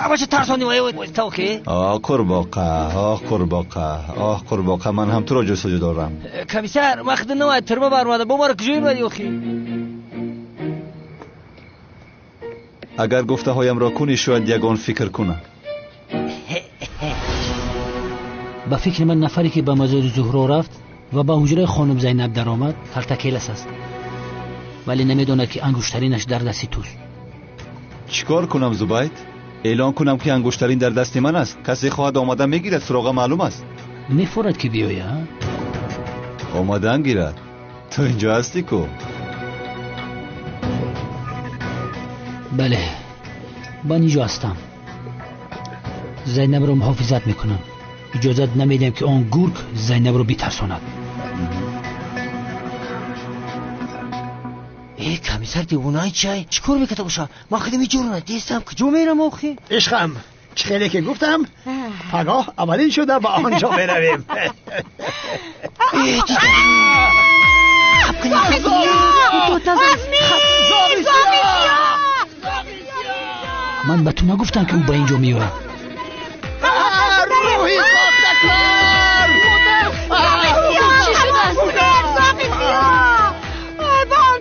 باشه ترسانی واستا اوکی؟ قرباقه من هم تو را جستجو دارم. کمیسر وقت نوید ترما برماده با ما را کجایی بدی اوکی؟ اگر گفته هایم را کنی شاید یگان فکر کنم. با فکر من نفری که به مزار زهرا رفت و به حجره خانم زینب در آمد تلتکیلس است، ولی نمیدونه که انگشترینش در دستی توست. چیکار کنم زبید؟ اعلان کنم که انگشترین در دست من است. کسی خواهد آمده میگیرد، سراغ معلوم است. میفورد که بیایی ها؟ آمدن گیرد. تو اینجا هستی کو؟ بله من اینجا هستم. زینب رو محافظت میکنم. اجازت نمیدم که آن گرگ زینب رو بیترساند. ای کمیسر دیوونای چای چیکار میکنه باشا؟ ما خیلی میجورونه دیستم کجا میرم آخی؟ عشقم خیلی که گفتم پگاه اولین شده با آنجا برویم. من به تو نگفتم که او به اینجا میاد. روحی ساختکار چی شده؟ با اون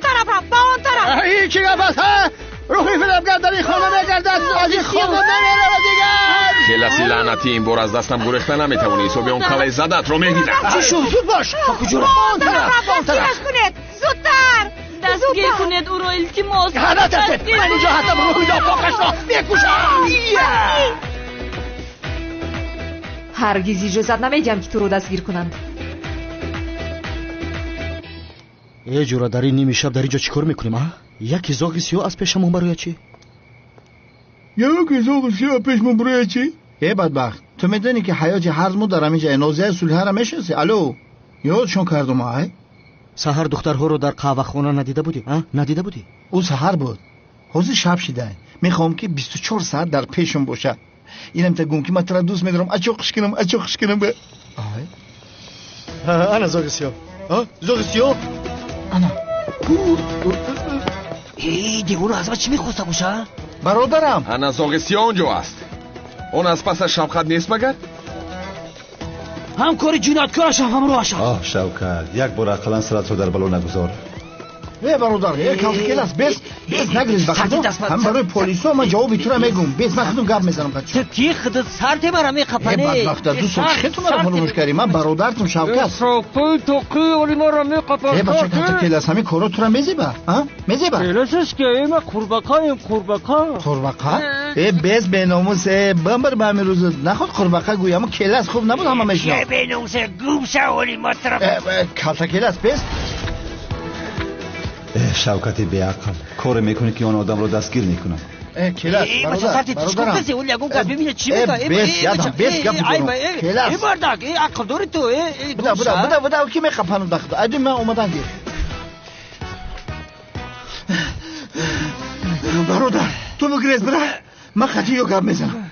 طرف این چی گفت هست ها؟ روحی فیلمگر در این خانه بگرده از این خانه نمیره و دیگر. کلاسی لعنتی این بار از دستم گرخته نمیتونی. صبح اون کلای زدت رو میگیرم. چی شد؟ زود باش با کجا با اون طرف کنید زودتر دستگیر کنید او رو التماس. حالا دستت من اینجا هستم. روحی دا پاکش را میکشم. هرگز اجازت نمیدیم که تو رو دستگیر کنند. یه جورا در این نیمه شب در اینجا چیکار میکنیم ها؟ یک زاغ سیاه از پیشمون برای چی؟ یک زاغ سیاه پیشمون برای چی؟ ای بدبخت تو میدونی که حیاج حرزمو دارم اینجا نازیه صلح را میشناسی؟ الو یادشون کردم های؟ سحر دخترها رو در قهوه خونه ندیده بودی؟ ندیده بودی؟ او سحر بود. حوض شب شده. میخوام که 24 ساعت در پیشم باشه. اینم تا گم که من تو دوست میدارم. اچوقش کنم به انا زاغ سیاه. زاغ سیاه انا. ای دیوونو از ما چی میخواسته باشه؟ برادرم انا زاغ سیاه اونجا است. اون از پس شبخت نیست مگر؟ همکار جنایتکارش هم رو آشد. شوکت یک بار اقلا سرت رو در بلو نگذار. ای برادر یک کلکل است. بیس نگریز بخدم. هم برای پلیسا من جوابی تو را میگم. بیس من خودم گپ میزنم بچه. تو کی خودت سرت برام میخپنی؟ ای بدبخت دوست چختون مرا فراموش کردی. من برادرتم شوکت. شوکت تو کی ولی مرا میخپنی؟ ای بچه کلکل است. همین کارا تو را میزیبه. میزیبه. کلاسش که ما قرباقایم. قرباقا؟ ای بیس بناموس بمبر به همین روز نخود قرباقا گویم کلاس خوب نبود همه میشنم. بناموس گوم شولی ما طرف. کلکل است بیس. شوکت بیعقل کار میکنی که اون آدم رو دستگیر میکنن. کلاس برادرم چی اون یگون گپ ببینه چی میگه. بیس یادم بیس گپ میکنم. کلاس ای بردک ای عقل داری تو. بودا کی میخپنم داخل. ادی من اومدم گیر. برادر تو بگریز برا من خطی رو گپ میزنم.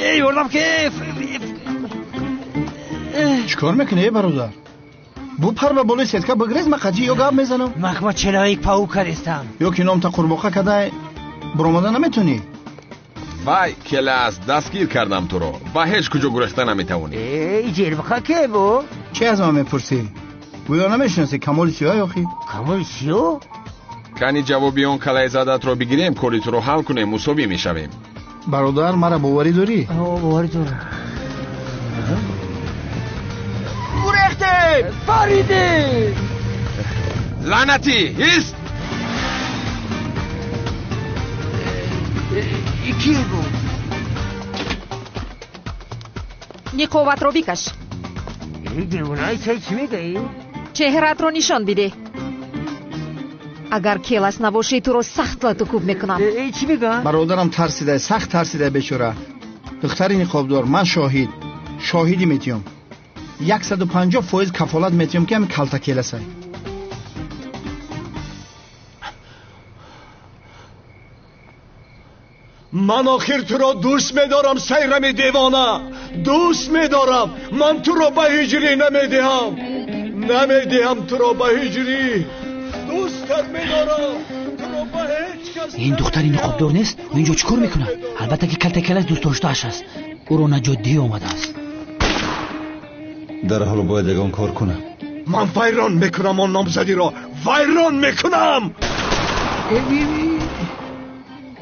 ای وردم که چیکار میکنی برادر؟ بو پر به بالای سیتکا بگریز من خطی رو گپ میزنم. مخما چلایک پاو کردستم. یا که نام تا قرباقه کده برآمده نمیتونی. وای کلاس دستگیر کردم تو رو و هیچ کجا گرخته نمیتونی. ای جیربخا که بو؟ چی از من میپرسی؟ گویا نمیشناسی کمال سیاه آخی؟ کمال سیاه؟ کنی جوابی اون کلای زدت رو بگیریم کاریت رو حل کنیم مساوی میشویم. برادر مرا باوری داری؟ باوری دارم. گریخته فریده لعنتی ایست. کی بود؟ نیقوت رو بکش. این دیوانه چی میگه؟ چهرت رو نشان بده. اگر کلاس نباشی تو رو سخت لاتو کوب میکنم. چی میگه؟ برادرم ترسیده سخت ترسیده بیچاره. دختری نقابدار من شاهدی میتیم 150% کفالت میتیم که همین کلتا کلاسه. من آخر تو را دوست میدارم سیرم دیوانه، دوست میدارم. من تو را به هجری نمیدهم تو را به هجری. دوستت میدارم تو را به هیچ کس. این دختری نقابدار نیست و اینجا چیکار میکنه؟ البته که کلتا کلاس دوست داشته‌اش است. او رو نجادی آمده است. در حال باید یگان کار کنم. من ویران میکنم آن نامزدی را، ویران میکنم.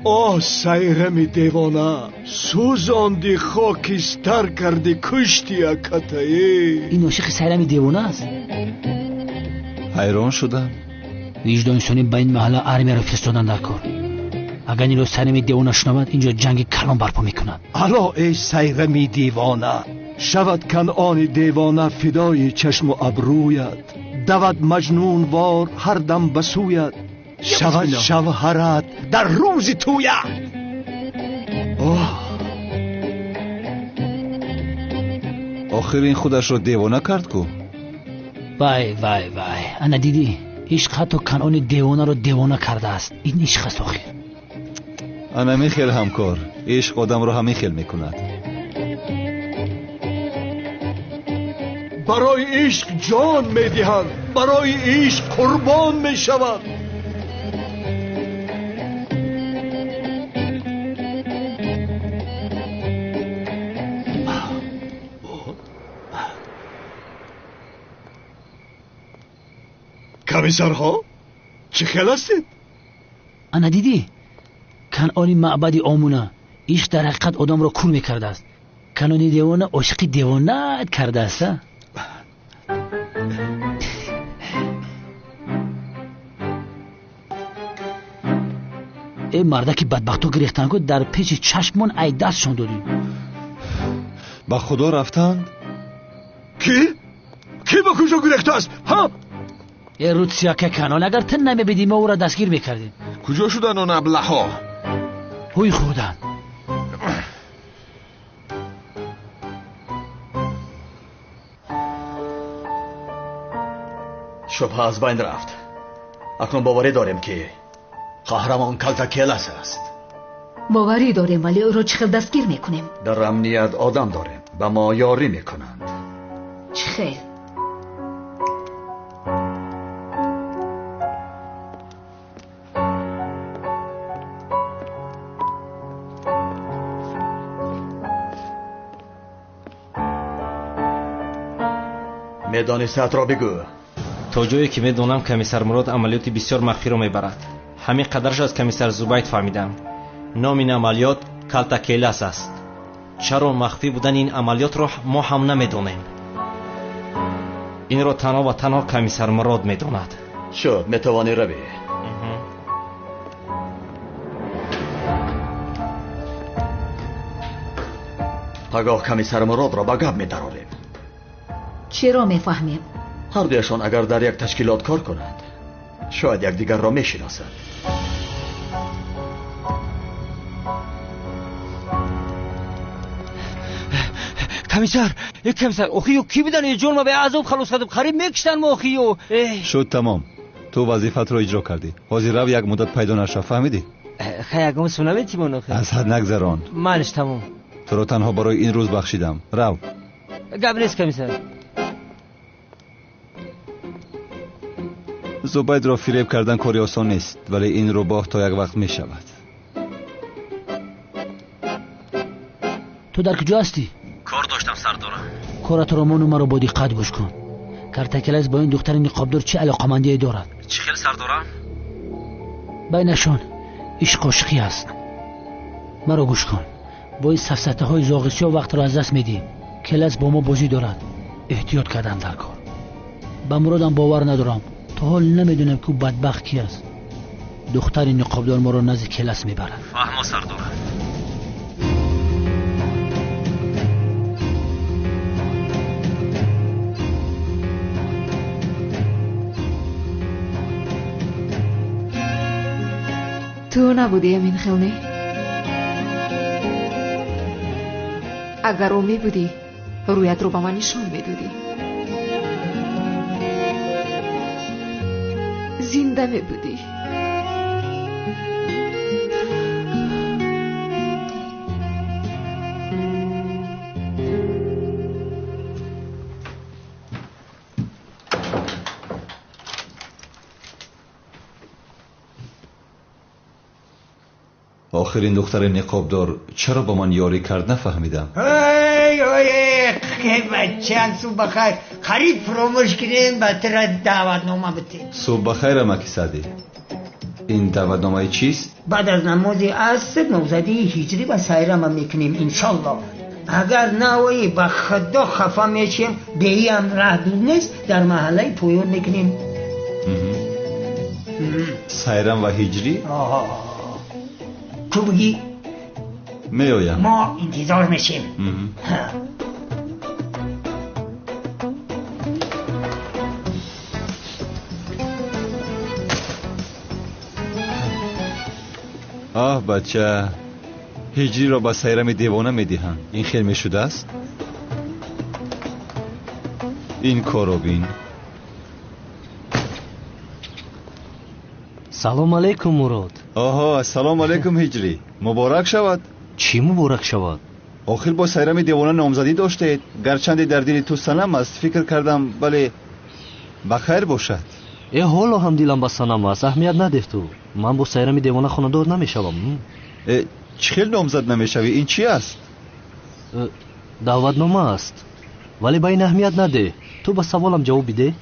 آه سیرم دیوانه، سوزاندی خاکستر کردی کشتی اکتایی. این عاشق سیرم دیوانه است. حیران شدم. وجدان انسانی به این محله ارمی را فرستادن در کار. اگر این رو سیرم دیوانه شنود اینجا جنگ کلان برپا میکنند. الا ای سیرم دیوانه، شود کنعان دیوانه فدای چشم و ابرویت، دود مجنون وار هر دم بسویت، شود شوهرت در روز تویت. آخر این خودش رو دیوانه کرد کو؟ وای انا دیدی عشق حتی کنعان دیوانه رو دیوانه کرده است. این عشق است آخر. انا میخیل همکار، عشق آدم رو همیخیل میکند. برای عشق جان میدهند، برای عشق قربان میشوند. کمیسرها چه خیال هستید؟ انا دیدی کنعانی معبدی آمونه عشق در حقیقت آدم را کور میکرده است. کنعانی دیوانه عاشقی دیوانه کرده است. ای مردکی بدبختو گریختن که در پیچ چشمون ای دستشون دادیم. با خدا رفتند؟ کی با کجا گریخته است؟ ها؟ ای رود سیاکه کنان اگر تن نمیبیدیم ما او را دستگیر میکردیم. کجا شدن اون ابله ها؟ هوی خودن. شبه از بین رفت. اکنون باوری داریم که قهرمان کلتا کلاس است. باوری داریم ولی او رو چخیل دستگیر میکنیم. در امنیت آدم داریم، به ما یاری میکنند. چخیل میدانستت را بگو. تا جایی که میدونم کمیسر مراد عملیات بسیار مخفی را میبرد. همین قدرش از کمیسر زوبایت فهمیدم. نام این عملیات کلتا کلاس است. چرا مخفی بودن این عملیات را ما هم نمیدونیم. این را تنها و تنها کمیسر مراد میداند. شد میتوانی روی. پگاه کمیسر مراد را به گپ میدراریم. چرا میفهمیم؟ هر دویشان اگر در یک تشکیلات کار کنند شاید یکدیگر را میشناسند. کمیسر اخیو کی بدن یه جون ما به عذاب خلاص کردم قریب میکشتن ما اخیو. شد تمام. تو وظیفت رو اجرا کردی. حاضر رو یک مدت پیدا نشد فهمیدی؟ خیلی سنویتی من از حد نگذران. منش تمام. تو رو تنها برای این روز بخشیدم. رو. گپ نیست کمیسر. زبید را فریب کردن کاری آسان نیست ولی این رو باه تا یک وقت می شود. تو در کجا هستی؟ کار داشتم سردارم. کارت را منو مرا با دقت گوش کن. کارتکلس با این دختر نقابدار چه علاقمندی دارد؟ چی خیلی سر دارم؟ بینشان عشق عاشقی است. مرا گوش کن. با این سفسطه های زاغسی ها وقت را از دست میدی. کلس با ما بازی دارد. احتیاط کردن در کار. به مرادم باور ندارم. تا حال نمیدونم که بدبخت کی است. دختر نقابدار ما را نزد کلس میبرد. فهمو سردار. تو نبودی امین خیلی؟ اگر او می بودی رویت رو با من نشان میدادی. زنده می بودی. آخرین دختر نقابدار چرا با من یاری کرد نفهمیدم. که بچه صبح بخیر خرید فراموش کردین بطر دعوتنامه بتین. صبح بخیر مکی سعدی. این دعوتنامه چیست؟ بعد از نماز عصر نوزدی هجری و سیرم میکنیم انشالله. اگر نوایی به خدا خفا میشیم دیگی هم راه دور نیست در محله پویون میکنیم. سیرم و هجری؟ تو بگی؟ میایم. ما انتظار میشیم. آه بچه هجری را با سیرم دیوانه میدیهم. این خیلی میشده است. این کارو بین. سلام علیکم مراد. آها سلام علیکم هجری. مبارک شود. چی مبارک شود؟ آخر با سیرم دیوانه نامزدی داشتید. گرچند در دل تو سنم است. فکر کردم بله بخیر باشد. حالا هم دیلم با سنم است. اهمیت نده تو. من با سیرم دیوانه خانه‌دار نمیشوم. چی خیلی نامزد نمیشوی؟ این چی است؟ دعوتنامه است. ولی با این اهمیت نده. تو با سوالم جواب بده.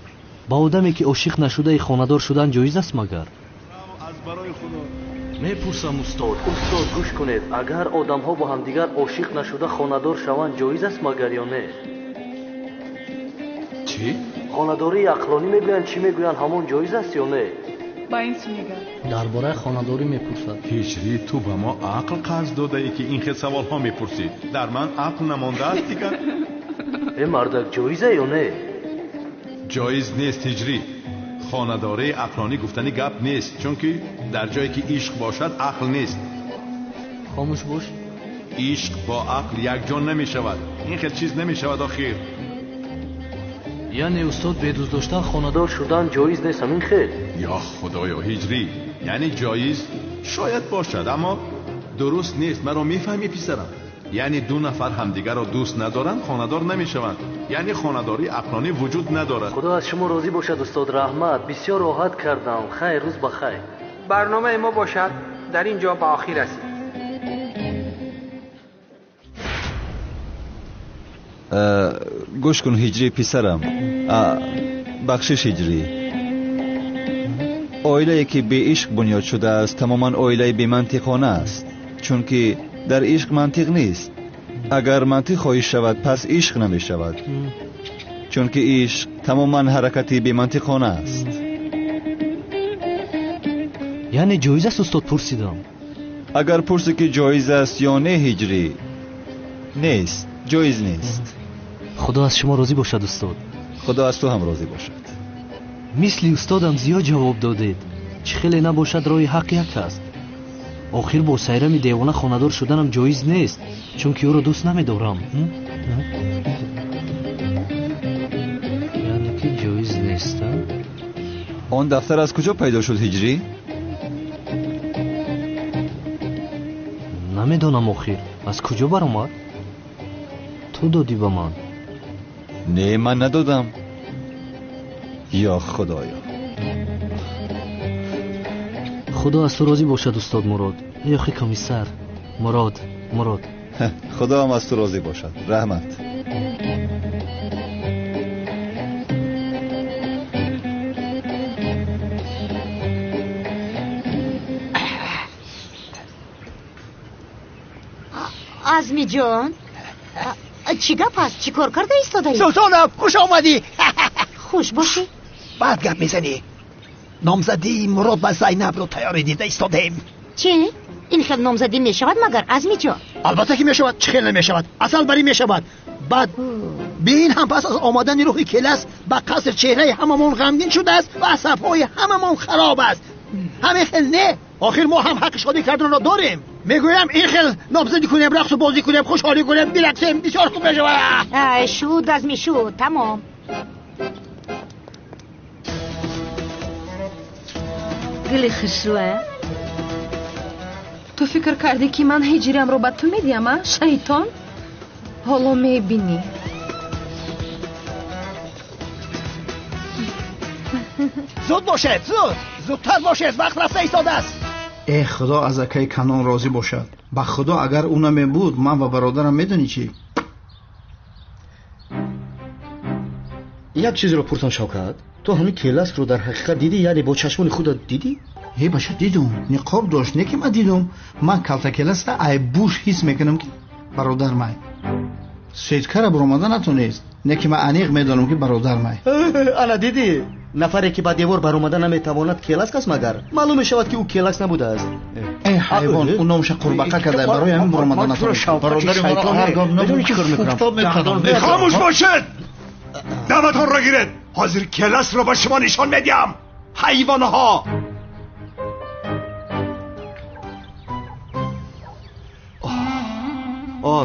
با آدمی که عاشق نشده خانه‌دار شدن جایز است مگر؟ میپرسم استاد گوش کنید. اگر آدم ها با هم دیگر عاشق نشده خانه‌دار شوند جایز است مگر یا نه؟ چی؟ خانه‌داری عقلانی میگویند چی میگویند همون جایز است یا نه؟ با این چی میگن؟ درباره خانه‌داری میپرسد. هجری تو به ما عقل قرض داده ای که این خیلی سوال ها میپرسی. در من عقل نمانده است دیگر. این مردک جایزه یا نه؟ جایز نیست هجری. خانه‌داری عقلانی گفتنی گپ نیست، چون که در جایی که عشق باشد عقل نیست. خاموش باش. عشق با عقل یک جان نمی شود. این خیلی چیز نمی شود آخر. یعنی استاد بدوز داشتن خانه‌دار شدن جایز نیست همین خیلی؟ یا خدایا هجری، یعنی جایز شاید باشد اما درست نیست. مرا میفهمی پسرم؟ یعنی دو نفر همدیگر را دوست ندارن خانه‌دار نمیشوند. یعنی خانه‌داری عقلانی وجود ندارد. خدا از شما راضی باشد استاد رحمت. بسیار راحت کردم. خیر روز بخیر. برنامه ما باشد در اینجا به آخر رسید. گوش کن هجری پسرم. بخشش هجری. عائله که به عشق بنیاد شده است تماما عائله بی منطقانه است، چون که در عشق منطق نیست. اگر منطق خواهی شود پس عشق نمی شود، چون که عشق تماما حرکتی بی منطقانه است. یعنی جایز است استاد؟ پرسیدم. اگر پرسی که جایز است یا نه هجری، نیست، جایز نیست. خدا از شما راضی باشد استاد. خدا از تو هم راضی باشد. مثل استادم زیاد جواب دادید. چه خیلی نباشد راه حق یک است. آخر با سیرم دیوانه خانه‌دار شدنم جایز نیست، چون که او را دوست نمی‌دارم. یعنی که جایز نیست. آن دفتر از کجا پیدا شد هجری؟ نمیدونم آخر از کجا برآمد. تو دادی به من؟ نه من ندادم. یا خدایا. خدا از تو راضی باشد استاد مراد. ای آخی کمیسر مراد. خدا هم از تو راضی باشد. رحمت. عزمی جان چی گپ است؟ چی کار کرده ایستاده ای؟ سلطانم خوش آمدی. خوش باشی. بعد گپ میزنی. نامزدی مراد و زینب رو تیاری دیده ایستادیم. چی؟ این خیلی نامزدی میشود مگر عزمی جان؟ البته که میشود، چه خیلی نمیشود، اصل بری میشود. بعد بین هم پس از آمدن روح کلاس به قصر چهره هممون غمگین شده است و عصبهای هممون خراب است. همه خیل نه، آخر ما هم حق شادی کردن را داریم. میگویم این خیل نامزدی کنیم، رقص و بازی کنیم، خوشحالی کنیم، برقصیم، بسیار خوب میشود. شود از میشود تمام. گلی خشله تو فکر کردی که من هجریم رو به تو میدیم؟ شیطان حالا میبینی. زود باشد، زودتر باشد، وقت رفته ایستاده است. ای خدا از اکای کنان راضی باشد. با خدا اگر او نمی بود من و برادرم میدونی چی؟ یک چیزی رو پرسان شوکت، تو همین کلاس رو در حقیقت دیدی؟ یعنی با چشمان خودت دیدی؟ هی باشه دیدم، نقاب داشت، نه که من دیدم. من کلتا کلاس را ای بوش حس میکنم که برادر من سیدکر برآمده نتونست، نه که من انیق میدانم که برادر من. انا دیدی نفری که با دیوار برآمده نمیتواند کلاس کس مگر معلوم میشود که او کلاس نبوده است. ای حیوان، اون نامش قرباقه کرده برای همین برآمده نتونست. برادر من هر گام نمیدونی چیکار میکنم. خاموش باشید، دعوتون را گیرید. حاضر کلاس رو به شما نشان میدیم حیوانها.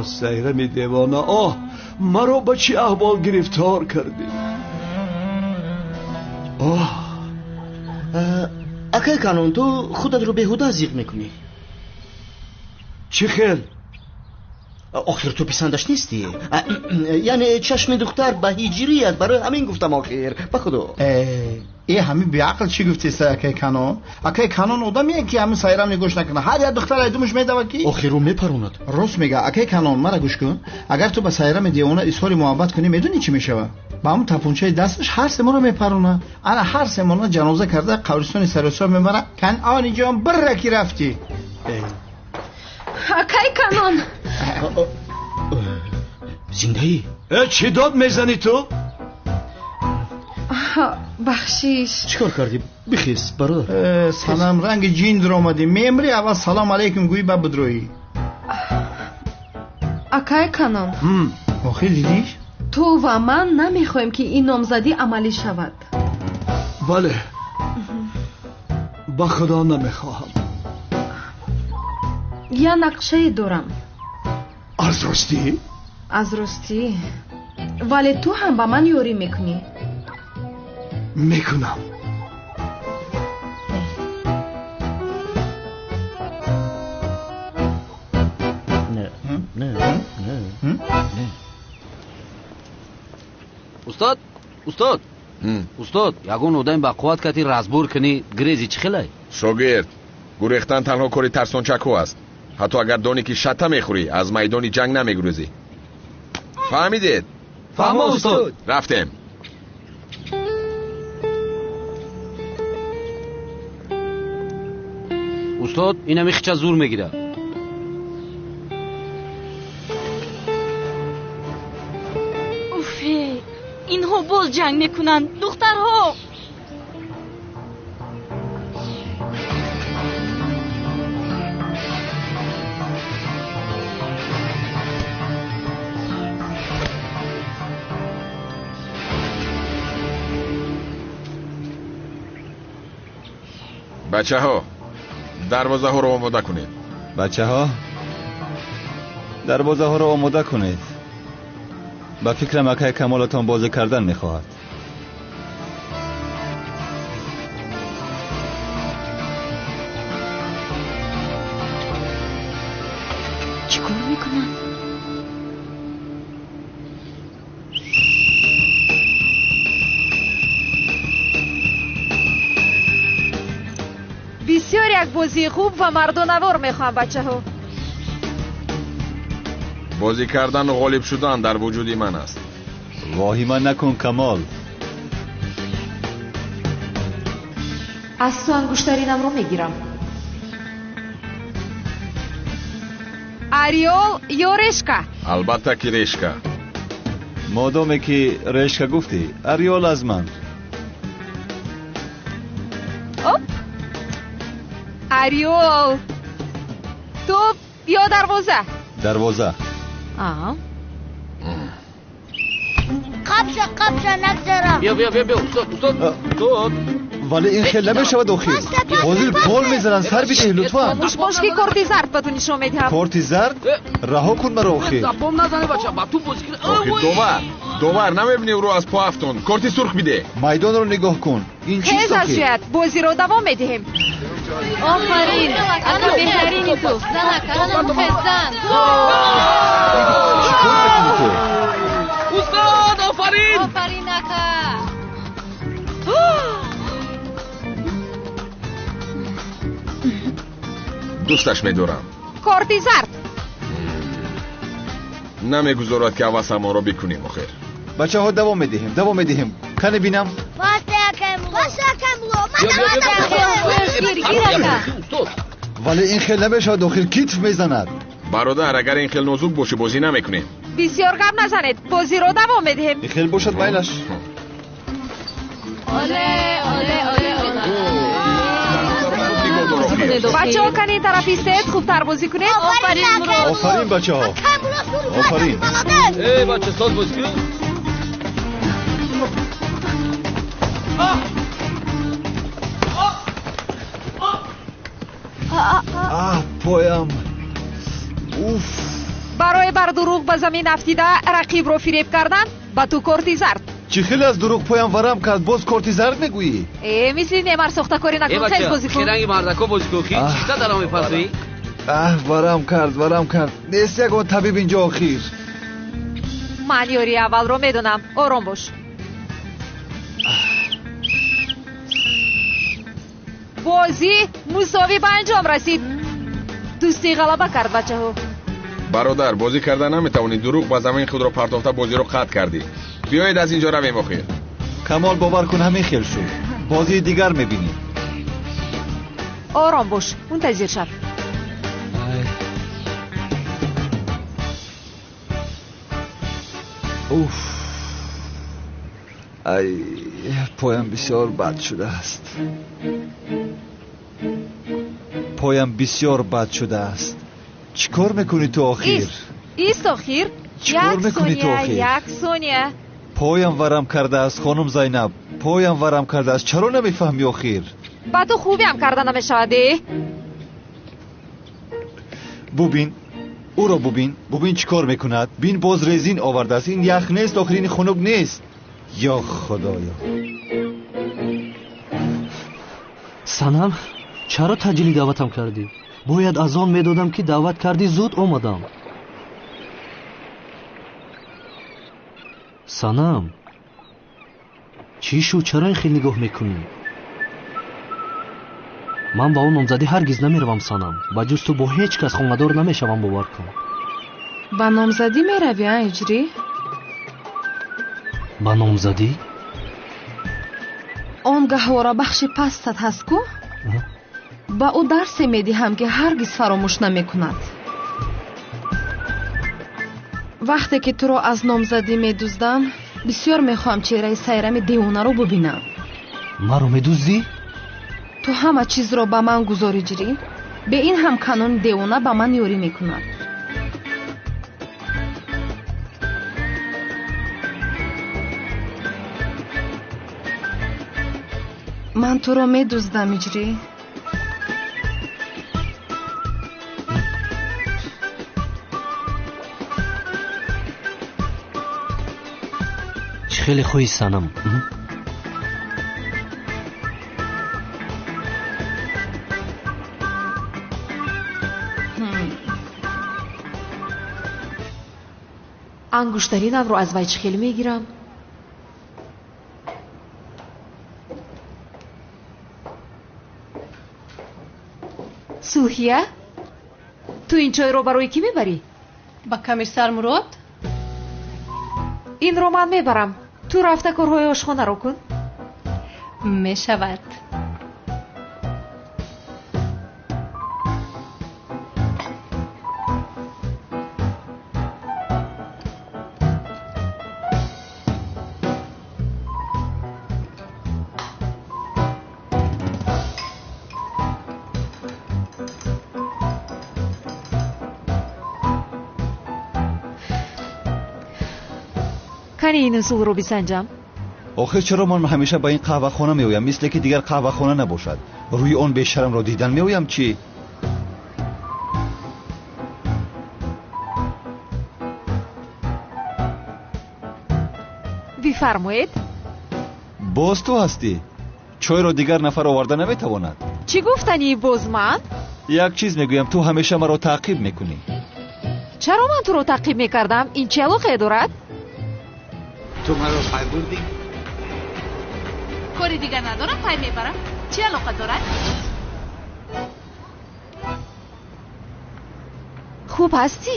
سیرم دیوانه، مرا به چی احوال گرفتار کردی؟ اکای کانون، تو خودت رو بیهوده زیغ میکنی. چی خیل؟ آخر تو پسندش نیستی؟ یعنی چشم دختر به هیجری است، برای همین گفتم آخر. به خدا ای همین بیعقل چی گفتی سه اکای کانون؟ اکای کانون آدمیه که همین سایرم نگوش نکنه، هر یک دختر ایدومش میدود که آخر رو میپروند. راست میگه اکای کانون. مرا گوش کن، اگر تو با سایرم دیوانه اظهار محبت کنی میدونی چی میشه؟ با همون تپونچه دستش هر سه ما رو میپرونه. انا هر سه ما جنازه کرده قبرستون سرسر میبره. کنعانی جان برکی رفتی. اکای کانون زندهی؟ چی داد میزنی تو؟ بخشیش. چیکار کردی؟ بخیز برادر. سلام رنگ جین در آمدی. میمری اول سلام علیکم گویی با بدرویی. اکای کانون آخه دیدیش؟ تو و من نمیخوایم که این نامزدی عملی شود. بله، با خدا نمیخواهم. یا نقشه دارم. از راستی؟ از راستی، ولی تو هم با من یاری میکنی. میکنم. نه. استاد یگون одам ба қувват кати разбор кани грези чӣ хелай? шогирд, гурехтан танҳо кори тарсончакҳо аст. ҳатто агар донӣ ки шатта мехӯрӣ, аз майдони ҷанг намегурезӣ. фаҳмидед? фаҳмо устод. рафтем. устод ин ҳами хича зур мегирад. اینها باز جنگ میکنن دخترها. بچه ها دروازه ها رو آماده کنید. بچه ها دروازه ها رو آماده کنید. با فکر مکه کمالتان بازی کردن میخواهد. چی کار میکنن؟ بسیار یک بازی خوب و مردانوار میخوام بچه ها. بازی کردن و غالب شدن در وجودی من است. واهمه نکن کمال. از تو انگشترینم رو میگیرم. ариол ё решка? албатта ки решка. модоме ки решка гуфтӣ, ариол аз ман. оп ариол топ ё дарвоза? дарвоза. قبشه نگذارم. بیا استاد ولی این خیلی نمیشود آخیر. بازی گل میزنن، سر بیده لطفا. باش که کارت زرد به تو نشون میدم. کارت زرد؟ رها کن مرا آخیر. زبان نزنه بچه با تو بازی کن. آخیر دوبار نمیبینی او رو از پا افتون. کارت سرخ بیده. میدان رو نگاه کن. این چیست آخیر؟ خیلی بازی رو دوام میدیم. آفرین اکا بهترینی تو. زن اکا خزن. چیکار میکنی تو؟ استاد آفرین اکا. دوستش میدارم. کارت زرد. نمیگذارد که حواس ما رو بکنیم آخر. بچه ها دوام میدهیم. کنه بینم. ولی این خیلی نمیشود آخر، کیف میزند. برادر اگر این خیلی نازک باشه بازی نمیکنیم. بسیار غم نزنید، بازی رو دوام میدهیم. این خیلی باشد میلش. بچه ها کنین طرف ایستید، خوبتر بازی کنید. آفرین بچه ها. آفرین. ای بچه ساز بازی کن. پایم. اوف. برای بر دروغ به زمین افتیده رقیب رو فریب کردن با تو کارت زرد. چی خیلی از دروغ پایم ورم کرد، باز کارت زرد میگویی؟ مثل نمر ساخته کاری نکن، خیلی بازی کن. خیرنگی مردکا بازی کن. چیزا دارم میپرسوی؟ ورم کرد. نیست یکون طبیب اینجا آخیر. من یاری اول رو میدونم، آرام باش. بازی مساوی به انجام رسید. دوستی غلبه کرد بچه ها. برادر بازی کردن نمیتونی، دروغ با زمین خود رو پرتافته بازی رو قطع کردی. بیایید از اینجا رویم آخیر. کمال باور کن همین خیل شد. بازی دیگر میبینیم. آرام باش، منتظر شب. اوف. پایم بسیار بد شده است. چیکار میکنی تو آخیر؟ ایست آخیر. چیکار میکنی تو آخیر؟ یک ثانیه. پایم ورم کرده است خانم زینب. چرا نمیفهمی آخیر؟ با تو خوبی هم کردن نمیشوده. ببین او را ببین چیکار میکند. بین باز رزین آورده است. این یخ نیست آخر، این خنک نیست. یا خدایا. санам чаро таҷили даъватам кардӣ? бояд аз он медодам ки даъват кардӣ зуд омадам. санам чӣ шуд, чаро ин хел нигоҳ мекунӣ? ман ба он номзадӣ ҳаргиз намеравам санам. ба ҷуз ту бо ҳеҷ кас хонадор намешавам, бовар кун. ба номзадӣ меравӣ иҷрӣ? ба номзадӣ? он гаҳвора бахши пастат ҳаст ку? ба ӯ дарсе медиҳам ки ҳаргиз фаромӯш намекунад. вақте ки туро аз номзадӣ медуздам, бисёр мехоҳам чеҳраи сайрами девонаро бубинам. маро медуздӣ? ту ҳама чизро ба ман гузорӣ ҷирӣ? бе ин ҳам канони девона ба ман ёрӣ мекунад. ман туро медуздам иҷрӣ? чӣ хеле хоҳӣ санам? ангуштаринамро аз вай чӣ хел мегирам? сулҳия, ту ин чойро барои кӣ мебарӣ? ба комиссар мурод. инро ман мебарам. ту рафта корҳои ошхонаро кун. мешавад. کنی این اصول رو بسنجم؟ آخه چرا من همیشه با این قهوه خانه میویم مثل که دیگر قهوه خانه نباشد؟ روی آن بیشرم را دیدن میویم چی؟ بفرمایید. باز تو هستی؟ چای را دیگر نفر آورده نمیتواند. چی گفتنی باز من؟ یک چیز میگویم، تو همیشه مرا تعقیب میکنی. چرا من تو رو تعقیب میکردم؟ این چه علاقه دارد؟ تو مرا پای بردی؟ کاری دیگر ندارم پای میبرم. چی علاقه دارد؟ خوب هستی؟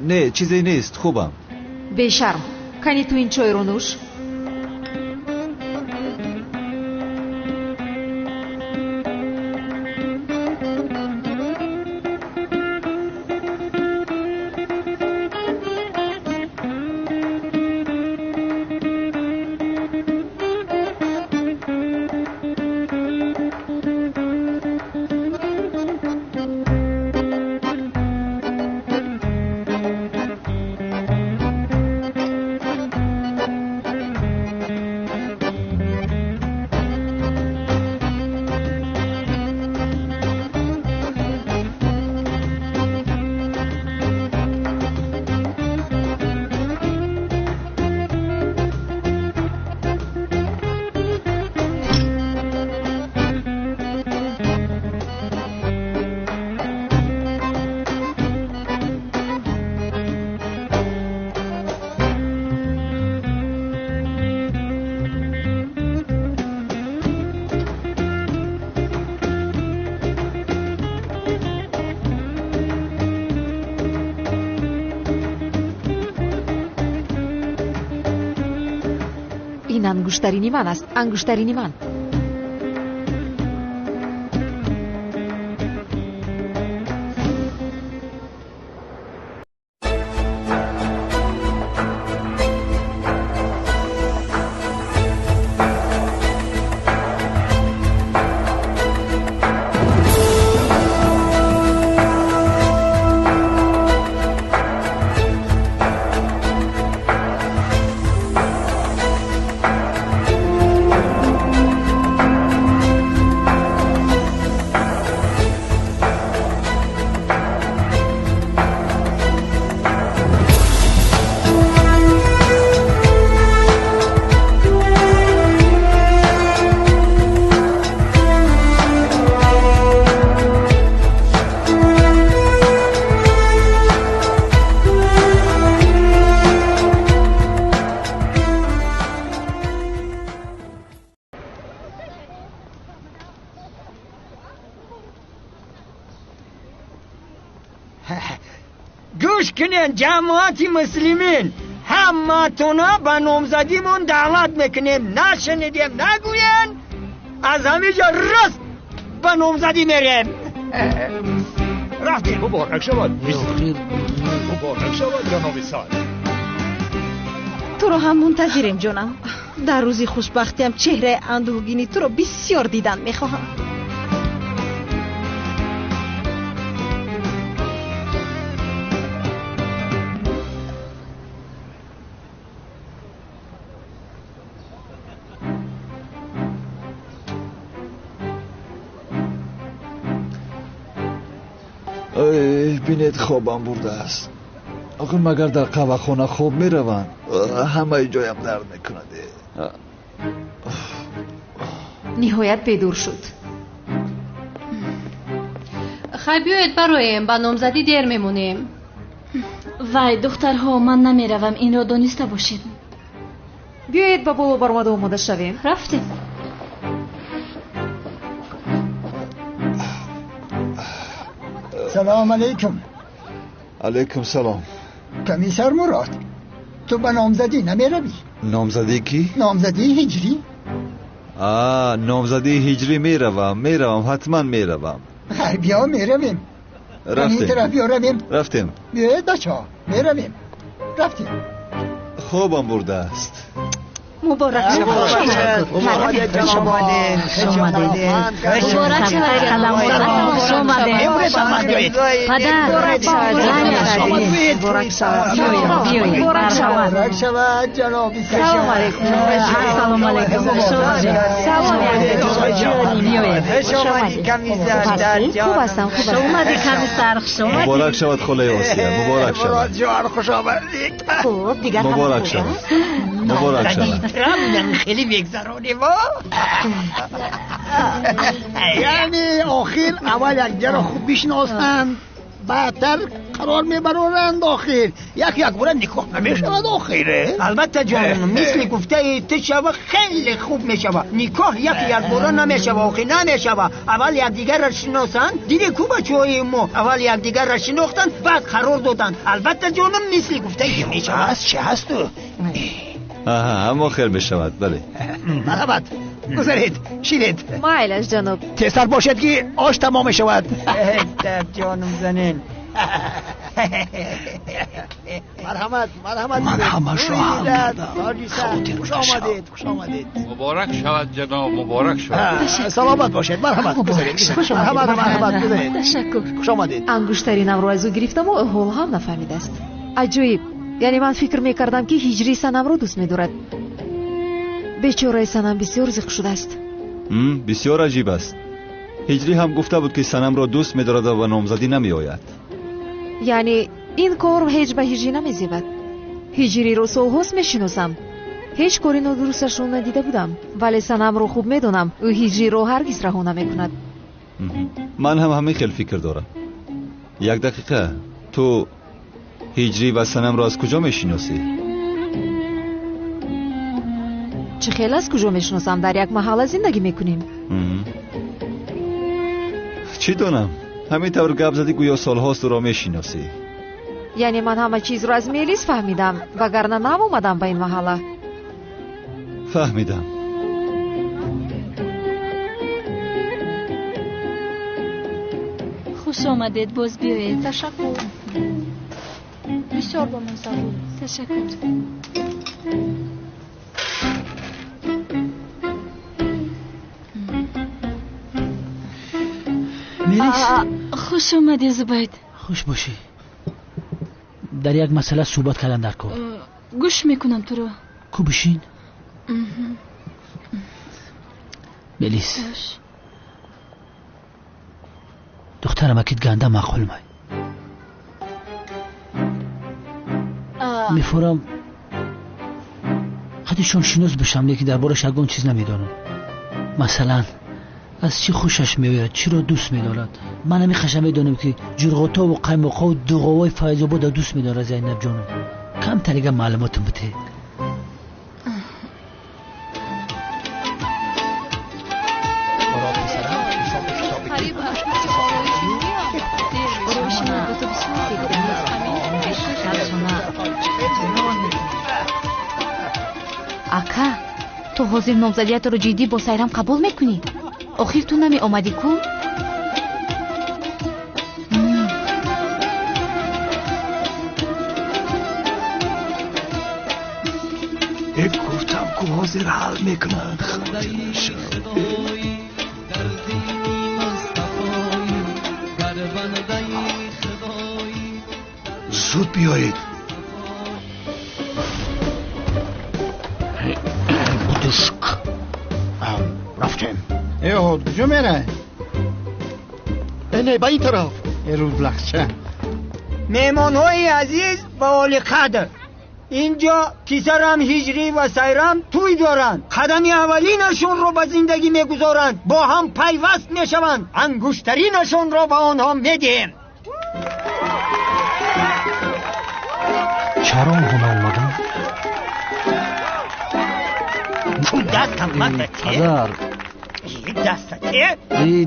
نه چیزی نیست، خوبم. بیشرم کنی تو این چای رو نوش. این انگشترینی من است. انگشترینی من. گوش کنین جماعت مسلمین، همتونا به نامزدیمون دعوت میکنیم. نشنیدیم نگوین، از همه جا راست به نامزدی میریم. رفتیم. مبارک شود. مبارک شود جناب سال. تو رو هم منتظریم جانم. در روزی خوشبختیم چهره اندوهگینی تو رو بسیار دیدن میخواهم. بینید خوابم برده است. آخه مگر در قهوه خانه خواب میروند؟ همه جایم درد میکند. نهایت بدور شد. خیلی بیایید برایم، با نامزدی دیر میمونیم. وای دخترها، من نمیروم، این را دانسته باشید. بیایید با بالا برآمده آماده شویم. رفتیم. سلام علیکم. علیکم سلام. کمیسر مراد، تو به نامزدی نمیروی؟ نامزدی کی؟ نامزدی هجری. نامزدی هجری میروم حتما میروم. بیا میرویم. رفتیم. طرف بیا رویم. رفتیم. بیا بچه‌ها میرویم. رفتیم. خوابم برده است. مبارک شما. مبارک شما جناب. سلام علیکم. سلام علیکم. خوب هستم. مبارک شود خاله آسیا. مبارک شود. جوار خوش آمدید. خوب دیگر مبارک شود. مبارک شود. خیلی بگذرانیم. یعنی آخر اول یک جا خوب بشناسند بعدتر قرار میبرند. آخر یک بار نکاح نمیشود. آخره البته جانم مثل گفته تو خیلی خوب میشود. نکاح یک بار نمیشود. آخر نمیشود. اول یک دیگر را شناسن. دیگه کو بچه‌های ما اول یک دیگر را شناختن بعد قرار دادن. البته جانم مثل گفته میشود. چه هست تو؟ اما خیر بشود. بله مرحبت. گذارید شیرید. مایلش جناب. تسر باشد که آش تمام شود. جانم زنین. مرحمت شوهر. خوش آمدید. خوش آمدید. مبارک شود جناب. مبارک شود. سلامت باشید. مرحمت. مرحمت. گذارید. تشکر. خوش آمدید. انگشترینم رو از او گرفتم و حال هم نفهمیده است. عجیب. یعنی من فکر میکردم که هجری سنم رو دوست میدارد. بیچاره سنم بسیار زخم شده است. بسیار عجیب است. هجری هم گفته بود که سنم را دوست می‌دارد و نامزدی نمی‌آید. یعنی این کار هیچ به هجری نمی‌زیبد. هجری رو سوهوس میشناسم. هیچ کاری نادرستش رو ندیده بودم. ولی سنم رو خوب میدونم. او هجری رو هرگز رها نمی‌کند. من هم همین خیلی فکر دارم. یک دقیقه. تو هجری و سنم را از کجا میشناسی؟ چه خیلی از کجا میشناسم؟ در یک محله زندگی میکنیم. چی دونم؟ همین طور گپ زدی گویا سالهاست تو را میشناسی. یعنی من همه چیز رو از میلیس فهمیدم وگرنه نمی‌آمدم به این محله. فهمیدم. خوش آمدید. باز بیایید. تشکر. بسیار با من سلام. تشکر. میلیس. خوش آمدی زبید. خوش باشی. در یک مسئله صحبت کردن در کار. گوش میکنم تو رو. کو بشین. میلیس. دخترم اکید گنده معقول مای. میفورم قدیشون شناس بشم لیکن دربارش اگون چیز نمیدانم. مثلا از چی خوشش میوید، چی رو دوست میدارد. من همیشه میدونم که جرغوتا و قیماقا و دوغوای فیض‌آباد دوست میداره. زینب جانم کم تریگه معلوماتم بده. ака ту ҳозир номзадиятро ҷиддӣ бо сайрам қабул мекунӣ? охир ту намеомадӣ ку? گفتم که حاضر حل میکنند. زود بیایید. بودشک رفتیم. ایهود کجا میره؟ اینه با این طرف. روز لخچه مهمان های عزیز و آل قدر، اینجا پسرم هجری و سیرم توی دارند. قدمی اولینشون رو به زندگی میگذارند، با هم پیوست میشوند. انگشترینشون رو به آنها میدیم. چرا آنها اومدن؟ دستم مدتی حضر دستتی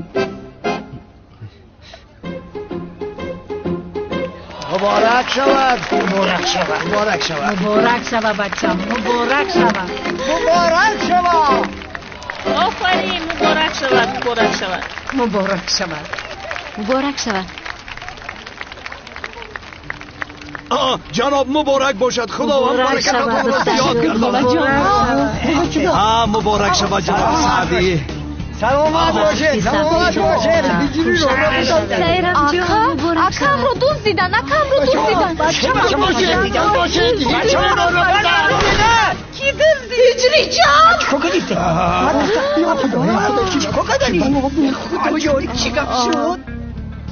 مبارک شود. مبارک شود. مبارک شود. مبارک شود بچم. مبارک شود. مبارک شود. آفرین. مبارک شود. مبارک شود. مبارک شود. مبارک شود. جناب مبارک باشد. خداوند برکت را زیاد گرداند. مبارک شود جناب سعدی. سلامت باشید. سلامت باشید. هجری رو سیرم جان اکم رو دزدیدن. بچه باشید. کی دزدید؟ هجری جان کجا دیدی؟ چی گپ شد؟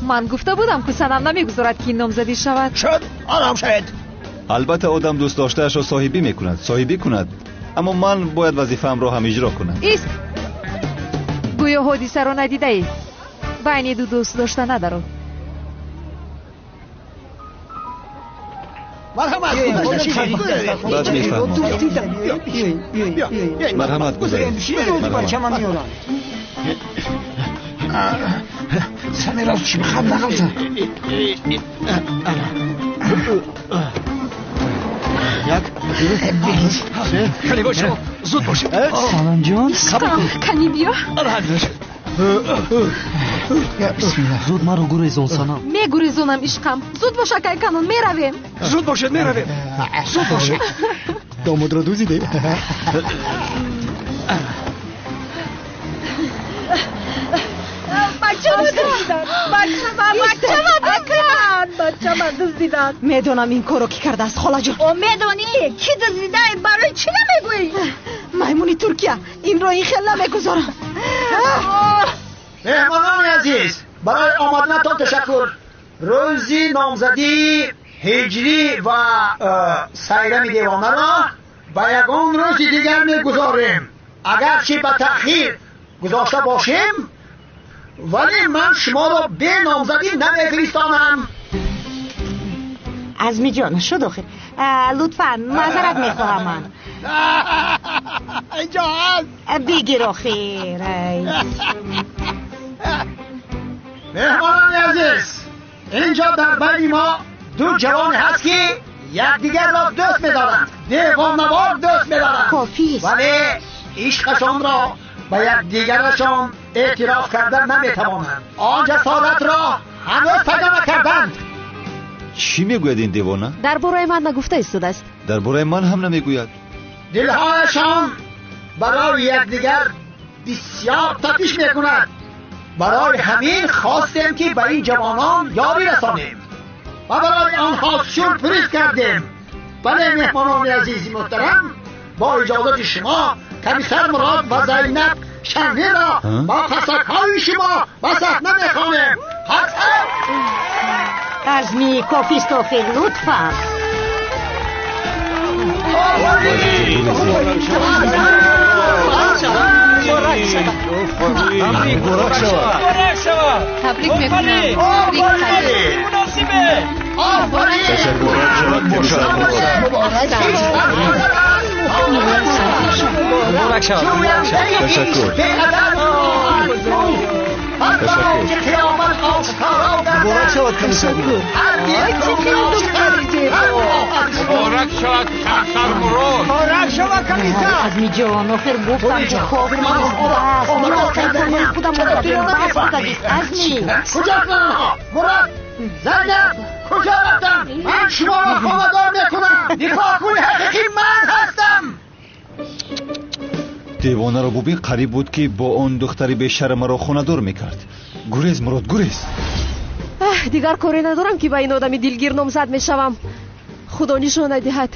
من گفته بودم که سنم نمیگذارد که این نامزدی شود. شد آرام شد. البته آدم دوست داشتهش را صاحبی کند، اما من باید وظیفه‌ام را هم اجرا کنم. ایست. گویا حادثه رو ندیده ای. بین دو دوست داشته ندارم. بعد میفهمم. مرحمت گذارید. سمیرا چی میخوام نقلزن کنی باشه زود باشه. سلام جان کنی بیا. زود ما رو گریزون سنم. میگریزونم عشقم. زود باشه که کنون میرویم. زود باشید میرویم. زود باشه. داماد را دوزیده. بچه من دزدیدن. میدونم این کارو کی کرده است خاله جان. میدونی کی دزدیده؟ برای چی نمیگویی؟ میمونی ترکیه این رو این خیلی نمیگذارم. مهمانان عزیز برای آمدنتان تشکر. روزی نامزدی هجری و سیرم دیوانه را به یگان روز دیگر میگذاریم. اگرچه به تأخیر گذاشته باشیم ولی من شما را به نامزدی نمیفرستانم. عزمی جان شد آخر. لطفا معذرت میخواهم. من اینجا هست بگیر آخر. مهمانان عزیز اینجا در بین ما دو جوان هست که یکدیگر را دوست می‌دارند. دیوانه‌وار دوست می‌دارند. کافی است. ولی عشقشان را به یکدیگرشان اعتراف کردن نمی‌توانند. آن جسارت را هنوز پیدا نکردند. چی میگوید این دیوانه؟ درباره من نگفته ایستاده است. درباره من هم نمیگوید. دلهایشان برای یکدیگر بسیار تپش میکند. برای همین خواستیم که به این جوانان یاری رسانیم و برای آنها سورپریز کردیم. بله مهمانان عزیز محترم، با اجازت شما کمیسر مراد و زینب شنی را با قصدهای شما به صحنه میخوانیم. عزمی کافی است آخر. لطفا تبریک میکنم. مبارک شود کمیسر مراد. مبارک شود کمیسر مراد. مبارک شود کمیسر. عزمی جان آخر گفتم که خواب من است. مراد کردن من خودم مردم بس بودید. عزمی کجا کنم؟ مراد زینب کجا رفتم؟ من شما را خواهدار میکنم. نکاحگوی حقیقی من هستم. دیوانه را ببین، قریب بود که با آن دختری بیشرم را خونه‌دار میکرد. گریز مراد گریز. دیگر کاری ندارم که با این آدمی دلگیر نامزد میشوم. خدا نشان ندهد.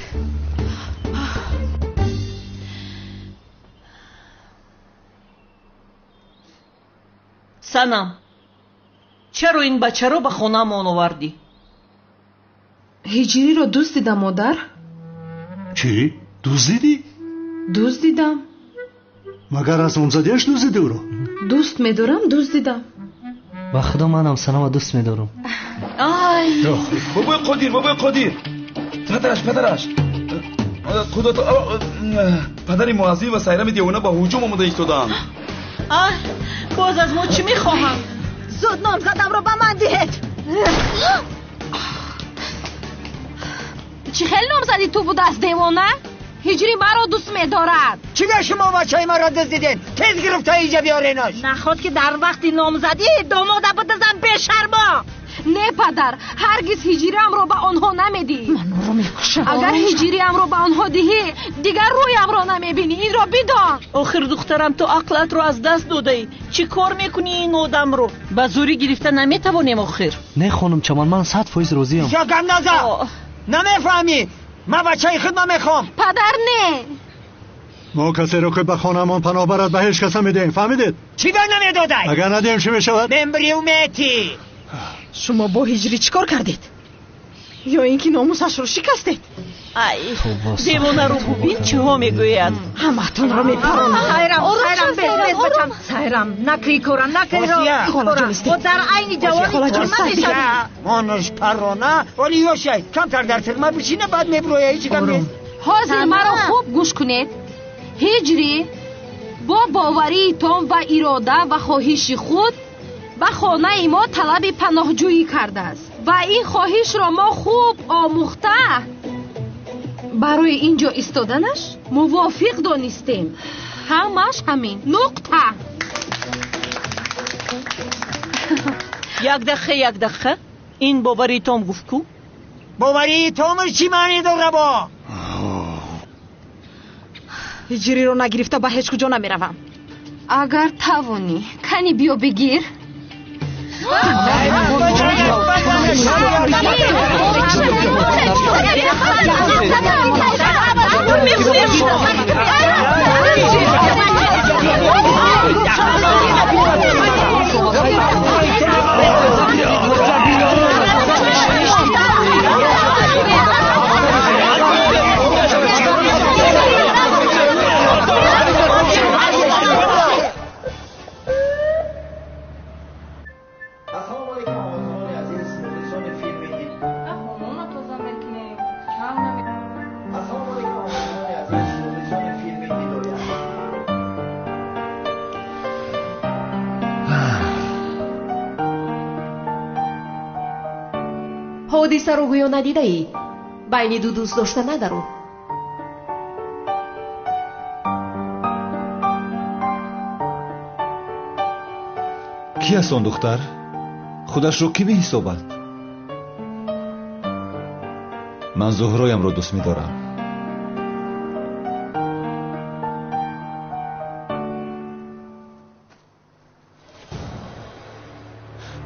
سنم چرا این بچه رو به خونه‌مان آوردی؟ هجری رو دوست دیدم مادر. چی؟ دزدیدی؟ دوست دیدم. مگر از نامزدیش دزدیدی او رو؟ دوست میدارم دوست دیدم. با خدا منم سنم دوست میدارم. آی بابای قدیر پدرش خدا تو پدر معزی و سیرم دیوانه با هجوم آمده ایستادن. باز از ما چی میخواهم؟ زود نامزدم رو به من دهید. چی خیلی نامزدی تو بود از دیوانه؟ هجری مرا دوست میدارد. چی به شما بچهای مرا دزدیدین؟ تیز گرفت تا اینجا بیاریناش. نخواد که در وقتی نامزدی داماده بدزن بشرما. نه پدر، هرگز هجریم رو به آنها نمیدی. من رو میکشم. اگر هجریم رو به آنها دهی دیگر رویم رو نمیبینی. این رو بدان. آخر دخترم تو عقلت رو از دست دادی. چی کار میکنی این آدم رو؟ به زوری گرفته نمیتوانیم آخر. نه خانم چمان، من 100% راضیم. یا گندازه نمیفهمی. من بچه خودم میخوام. پدر نه. ما کسی رو که به خانمان پناه برد به هیچ کس نمیدیم. فهمیدید؟ چی بر نمیدادی؟ اگر ندیم چی میشود؟ ممبری و میتی. شما با هجری چیکار کردید؟ یا اینکه ناموسش رو شکستید؟ ای دیوانه رو ببین چه ها میگوید. همتون رو میپرونم. سایرم بز بچم. سایرم نکری کورم نکری رو. و در عین جوانی ترمه مانش پرونه ولی یوشی کمتر در ترمه بشینه بعد میبرویه هیچی کم نیست. حاضر مرا خوب گوش کنید. هجری با باوری تام و اراده و خواهش خود به خانه ما طلب پناهجویی کرده است و این خواهش را ما خوب آموخته برای اینجا ایستادنش موافق دانستیم. همش همین نقطه. یک دقیقه این باوری تام گفت کو؟ باوری تام چی معنی داره با؟ هجری رو نگرفته به هیچ کجا نمیروم. اگر توانی کنی بیا بگیر. حادثه رو گویا ندیده ای؟ بین دو دوست داشته ندارو. کی است آن دختر؟ خودش رو کی می‌حسابد؟ من زهرایم رو دوست می‌دارم.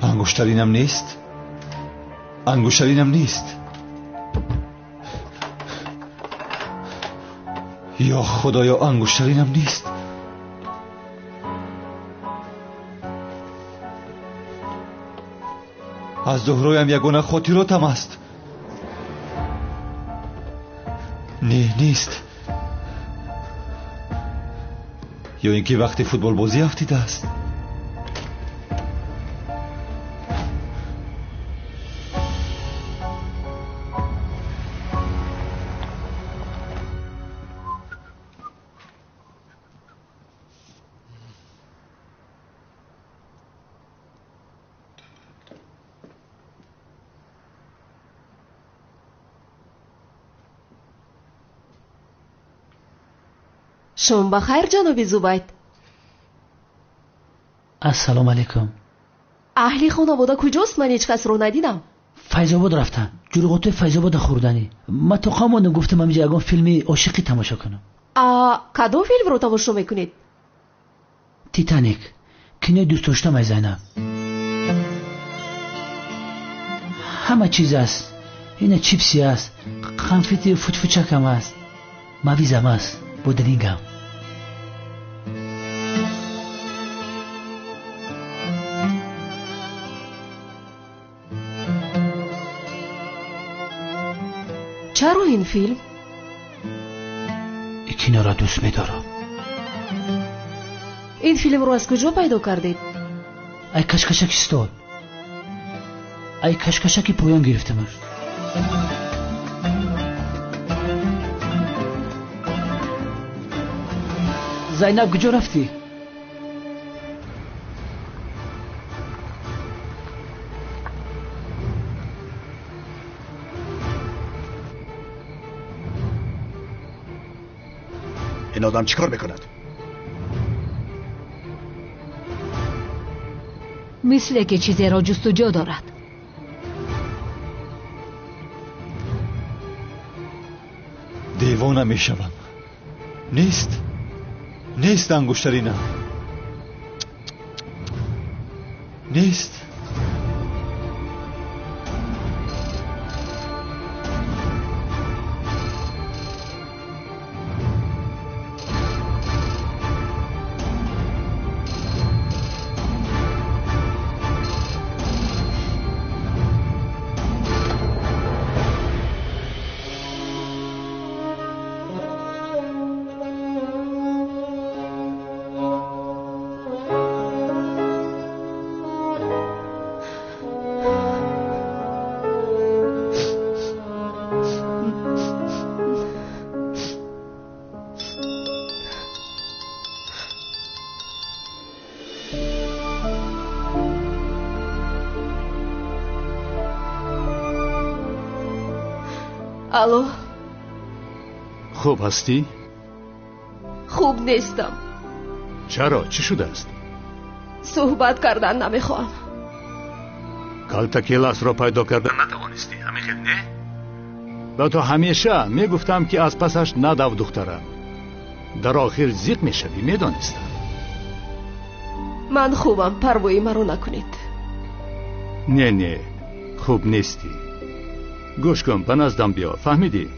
انگشترینم نیست؟ انگشترینم نیست. یا خدایا انگشترینم نیست. از زهرایم یگانه خاطراتم است. نه نیست. یا اینکه وقتی فوتبال بازی افتیده است. شما بخیر جناب زبید. السلام علیکم. اهلی خانواده کجاست؟ من هیچ کس رو ندیدم. فیض‌آباد رفتن. جلوی فیض‌آباد خوردنی. من تو خاموندم گفتم همینجا یگان فیلمی عاشقی تماشا کنم. کدام فیلم رو تماشا میکنید؟ تیتانیک. کینه دوست داشتم ای زینب. همه چیز است. این چیپسی است. قنفتی فوچک هم است. مویزم است. بودلینگم. چرا این فیلم؟ کینه را دوست می‌دارم. این فیلم رو از کجا پیدا کردید؟ ای کشکشک استاد. ای کشکشکی پایان گرفتمش. زینب کجا رفتی؟ این آدم چیکار میکند؟ مثل که چیزی را جستجو دارد. دیوانه می شوم. نیست انگشترینم. نیست. الو خوب هستی؟ خوب نیستم. چرا؟ چی شده است؟ صحبت کردن نمیخوام. کالتا کلاس را پیدا کردن نتوانستی؟ همین خیلی نه؟ با تو همیشه میگفتم که از پسش ندو دخترم. در آخر زیق میشوی، میدانستم. من خوبم، پروایی مرا نکنید. نه خوب نیستی. گوش کن، به نزدم بیا، فهمیدی؟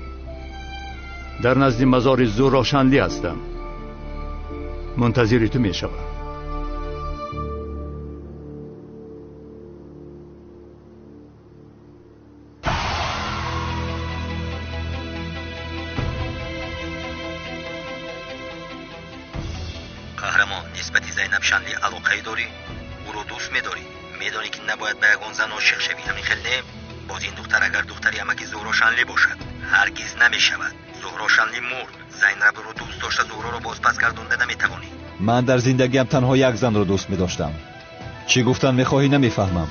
در نزد مزار زوراشنلی هستم. منتظر تو میشوم. قهرمان، نسبت زینب شنلی علاقه داری؟ او رو دوست میداری؟ میدانی که نباید به یگان زن عاشق شوی؟ همین خیلی نه؟ باز این دختر اگر دختری امکی زهرا شنلی باشد هرگز نمیشود. زهرا شنلی مرد. زینب رو دوست داشته، زهرا رو باز پس گردونده نمیتوانی. من در زندگیم تنها یک زن رو دوست می‌داشتم. چی گفتن می‌خواهی نمیفهمم.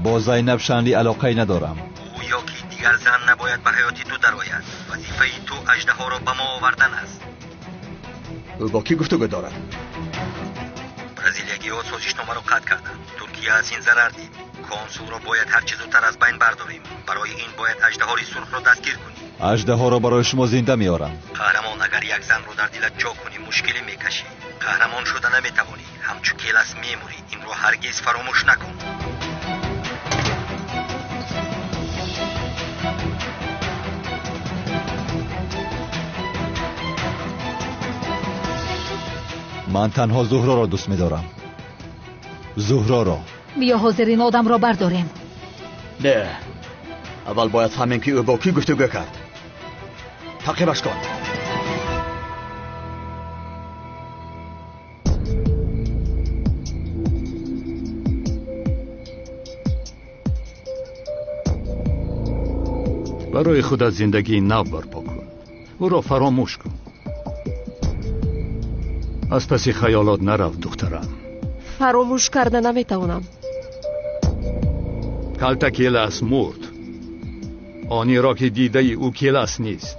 با زینب شنلی علاقه ندارم. او یا که دیگر زن نباید به حیاتی تو درآید. وظیفه تو اژدها را به ما آوردن است. او با کی گفتگو دارد؟ برزیلی‌ها سازشنامه رو قطع کردند. ترکیه از این ضرر دید. کنسول را باید هر چه زودتر از بین برداریم. برای این باید اژدهای سرخ را دستگیر کنیم. اژدها را برای شما زنده میارم. قهرمان، اگر یک زن رو در دلت جا کنی مشکلی میکشی. قهرمان شده نمیتوانی. همچو کلاس میموری. این رو هرگز فراموش نکن. من تنها زهرا را دوست می‌دارم. زهرا را. بیا حاضرین آدم را برداریم. نه، اول باید فهمیم که او با کی گفتگو کرد. تعقیبش کن. برای خودت زندگی نو برپا کن. او را فراموش کن. از پس خیالات نرو دخترم. فراموش کرده نمیتونم. کالتا کلاس مرد. آنی را که دیده او کلاس نیست.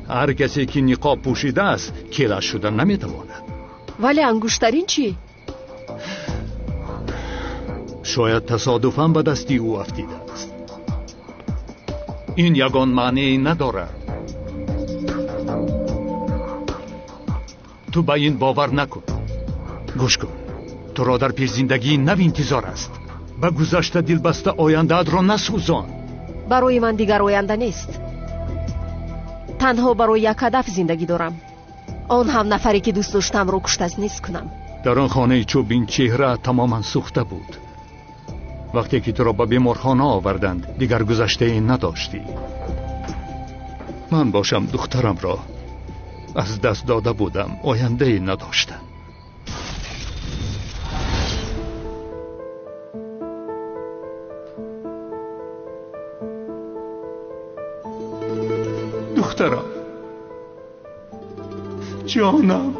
هر کسی که نقاب پوشیده است کلاس شدن نمیتواند. ولی انگشترین چی؟ شاید تصادفاً به دستی او افتیده است. این یگان معنی ندارد. تو به این باور نکن. گوش کن، تو را در پیش زندگی نو انتظار است. به گذشته دل بسته آینده‌ات را نسوزان. برای من دیگر آینده نیست. تنها برای یک هدف زندگی دارم. آن هم نفری که دوست داشتم رو کشته از نیست کنم. در آن خانه چوبین چهره تماما سوخته بود. وقتی که تو را به بیمارخانه آوردند دیگر گذشته این نداشتی. من باشم دخترم را از دست داده بودم، آینده ای نداشتم. دخترم، جانم،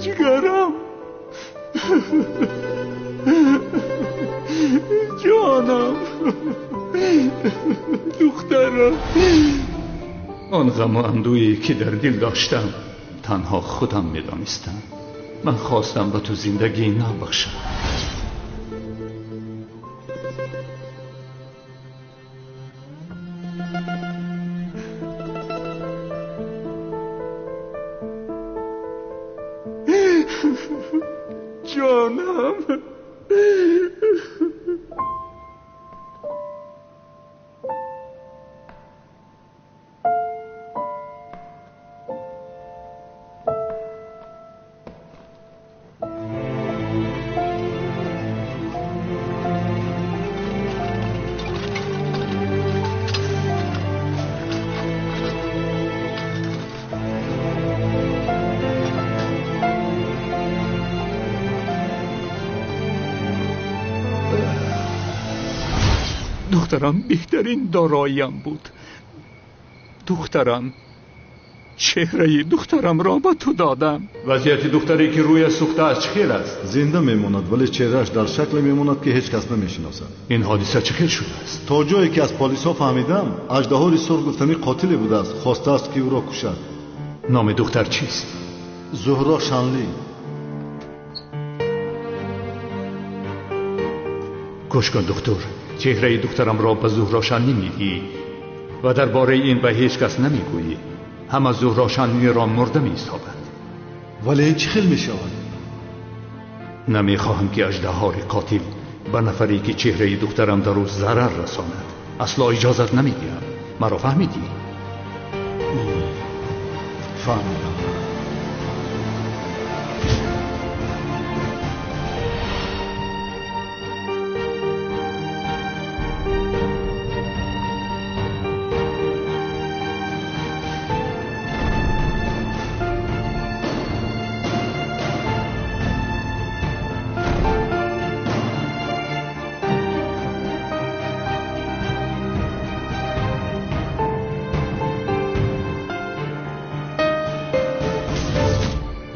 جگرم، جانم، دخترم. آن غم و اندویی که در دل داشتم تنها خودم جانم. دخترم بهترین داراییم بود. دخترم، چهره دخترم را به تو دادم. وضعیت دختری که روی سوخته است چه خیل است؟ زنده میموند ولی چهرهش در شکل میموند که هیچ کس نمیشناسد. این حادثه چه خیل شده است؟ تا جایی که از پلیسا فهمیدم اژدها سر گفتنی قاتلی بوده است. خواسته است که او را کشد. نام دختر چیست؟ زهرا شانلی. گوش کن دکتر، چهره دخترم را به زهرا شانلی میگی و درباره این به هیچ کس نمیگویی. همه زهرا شانلی را مرده می‌سازند. ولی چه خیل میشود؟ نمیخواهم که اژدهای قاتل به نفری که چهره دخترم در او ضرر رساند. اصلا اجازت نمیدیم. مرا فهمیدی؟ فهمیدم.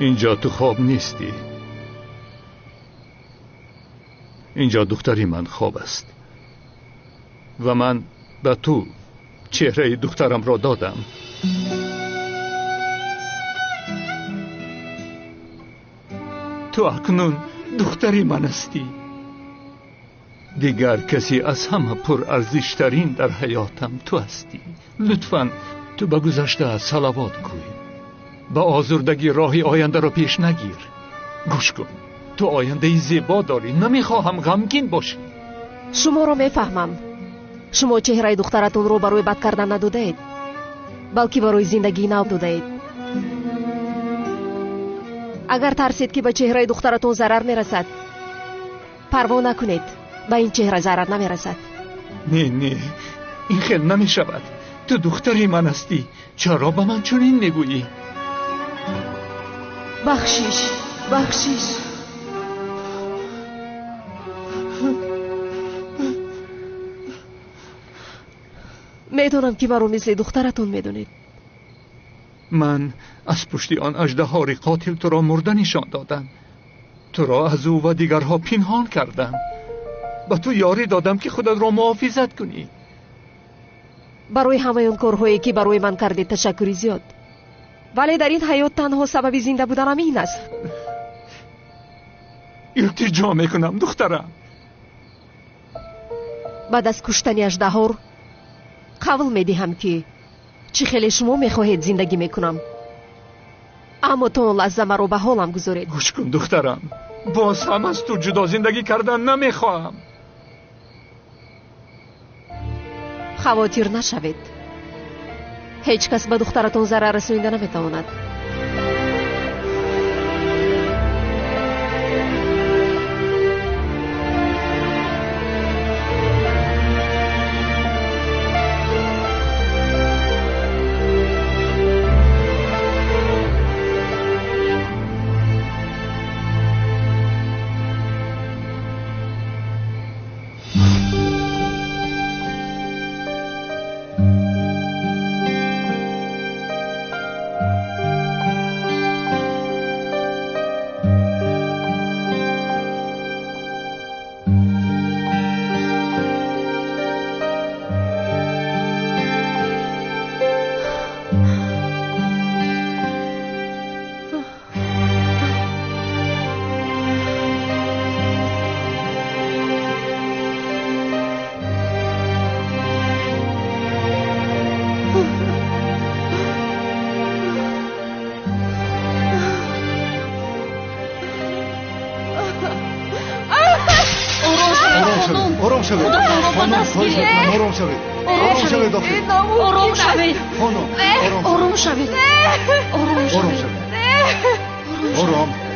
اینجا تو خواب نیستی. اینجا دختری من خواب است و من به تو چهره دخترم را دادم. تو اکنون دختری من هستی. دیگر کسی از همه پر ارزشترین در حیاتم تو هستی. لطفاً تو به گذشته صلوات گوی. با آزردگی راهی آینده را پیش نگیر. گوش کن، تو آینده زیبا داری. نمیخواهم غمگین باشی. شما را میفهمم. شما چهره دخترتون رو برای بد کردن ندادید، بلکه برای زندگی نو دادید. اگر ترسید که به چهره دخترتون ضرر میرسد، پروا نکنید. به این چهره ضرر نمیرسد. نه، این خیل نمیشود. تو دختری من هستی. چرا به من چنین میگویی؟ بخشش. میدونم که مرا مثل دخترتون میدونید. من از پشت آن اژدهای قاتل تو را مرده نشان دادم. تو را از او و دیگرها پنهان کردم. به تو یاری دادم که خودت را محافظت کنی. برای همه اون کارهایی که برای من کردید تشکری زیاد. ولی در این حیات تنها سبب زنده بودنم این است. التجا میکنم دخترم. بعد از کشتن اژدها قول میدهم که چه خیلی شما میخواهید زندگی میکنم، اما تو لحظه مرا به حالم گذارید. گوش کن دخترم، باز هم از تو جدا زندگی کردن نمیخواهم. خواطر نشوید. هیچ کس به دخترتون ضرر رسونیده نمیتواند. شوید آرام شوید آرام شوید دختر آرام شوید خانم آرام شوید آرام شوید آرام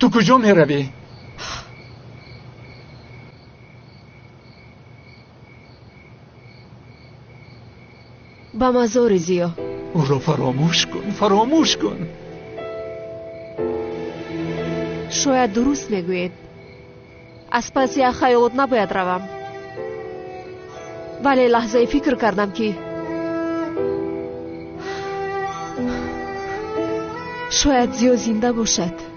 تو کجا می روی؟ به مزار زیا. او را فراموش کن، فراموش کن. شاید درست میگوید. از پس یک خیالات نباید روم. ولی لحظه فکر کردم که شاید زیا زنده باشد.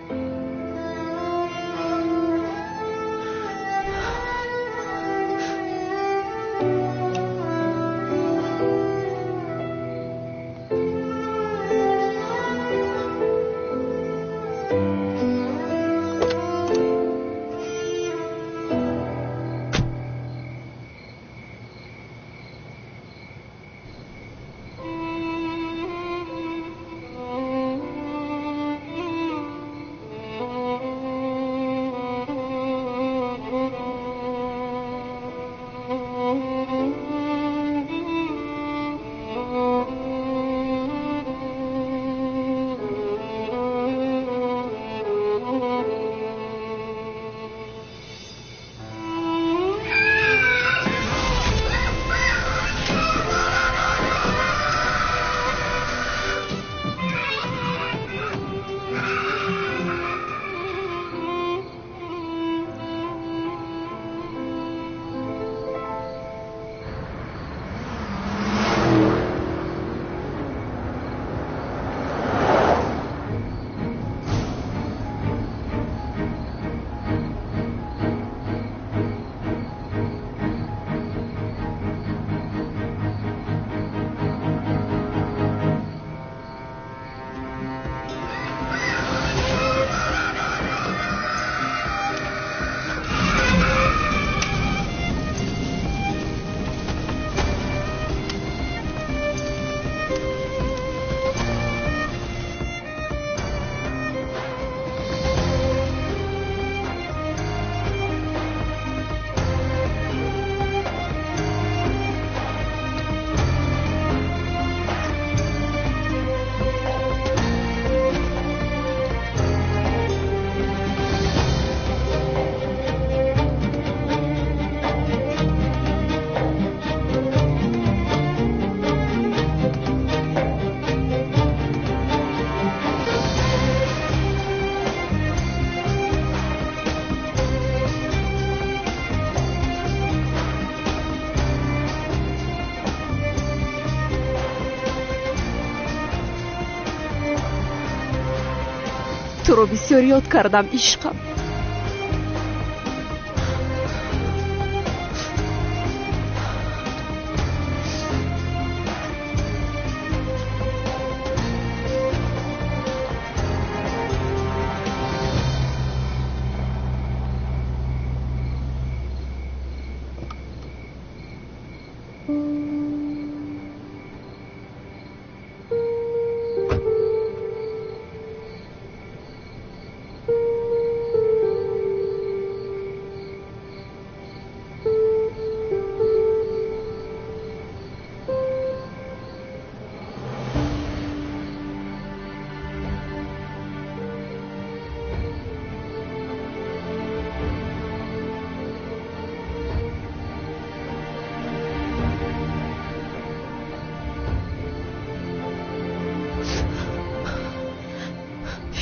туро бисёр ёд кардам ишқам.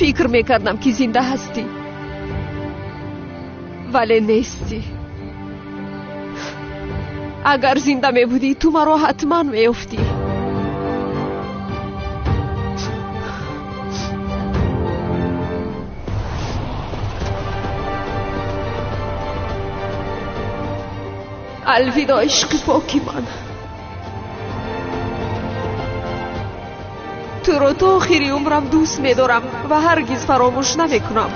فکر میکردم که زنده هستی ولی نیستی. اگر زنده میبودی تو مرا حتما میافتی. الویدا عشق پاکی من. تو رو تا آخری عمرم دوست می‌دارم و هرگز فراموش نمی‌کنم.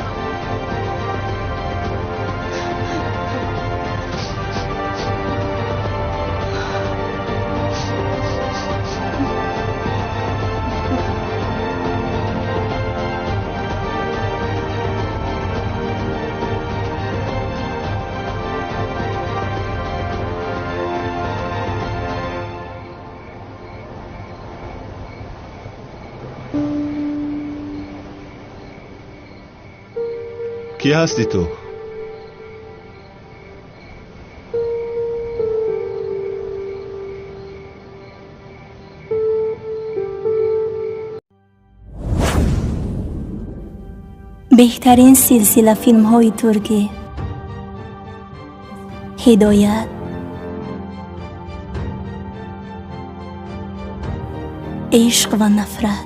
کی هستی تو؟ بهترین سلسله فیلم های ترکی، هدایت، عشق و نفرت،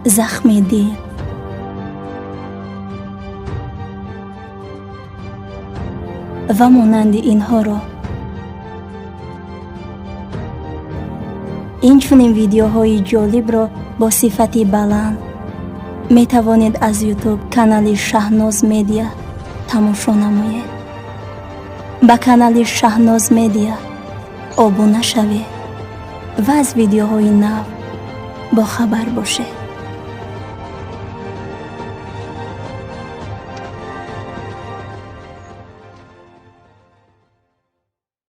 زخم دل، و مانند اینها را این چنین ویدیوهای جالب را با صفت بلند می توانید از یوتیوب کانال شهناز مدیا تماشا نمایید. با کانال شهناز مدیا ابونه شوید و از ویدیوهای نو با خبر باشید.